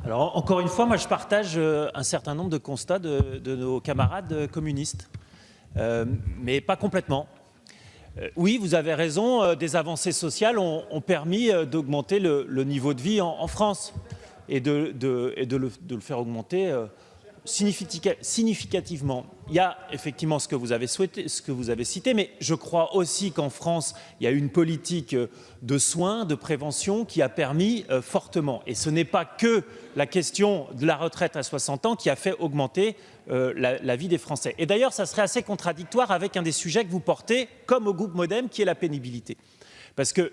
Alors, encore une fois, moi, je partage un certain nombre de constats de nos camarades communistes, mais pas complètement. Oui, vous avez raison, des avancées sociales ont permis d'augmenter le niveau de vie en France et de le faire augmenter significativement. Il y a effectivement ce que vous avez souhaité, ce que vous avez cité, mais je crois aussi qu'en France, il y a une politique de soins, de prévention qui a permis fortement. Et ce n'est pas que la question de la retraite à 60 ans qui a fait augmenter la vie des Français. Et d'ailleurs, ça serait assez contradictoire avec un des sujets que vous portez, comme au groupe Modem, qui est la pénibilité. Parce que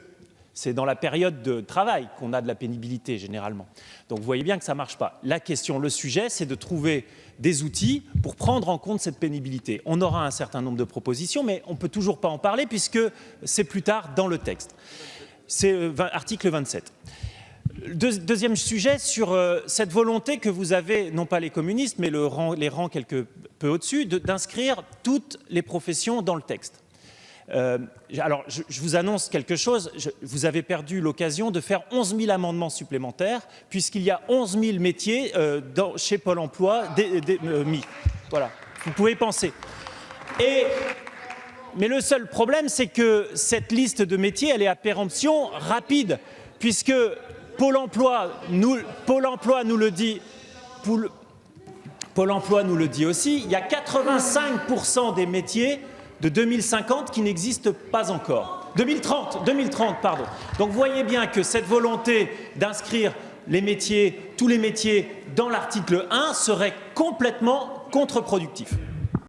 c'est dans la période de travail qu'on a de la pénibilité, généralement. Donc, vous voyez bien que ça ne marche pas. La question, le sujet, c'est de trouver des outils pour prendre en compte cette pénibilité. On aura un certain nombre de propositions, mais on ne peut toujours pas en parler puisque c'est plus tard dans le texte. C'est article 27. Deuxième sujet, sur cette volonté que vous avez, non pas les communistes, mais les rangs quelque peu au-dessus, d'inscrire toutes les professions dans le texte. Alors, je vous annonce quelque chose, vous avez perdu l'occasion de faire 11 000 amendements supplémentaires, puisqu'il y a 11 000 métiers chez Pôle emploi mis. Voilà, vous pouvez penser. Mais le seul problème, c'est que cette liste de métiers, elle est à péremption rapide, puisque Pôle emploi nous le dit, Pôle emploi nous le dit aussi, il y a 85% des métiers de 2050 qui n'existe pas encore. 2030, pardon. Donc vous voyez bien que cette volonté d'inscrire les métiers, tous les métiers dans l'article 1 serait complètement contre-productif.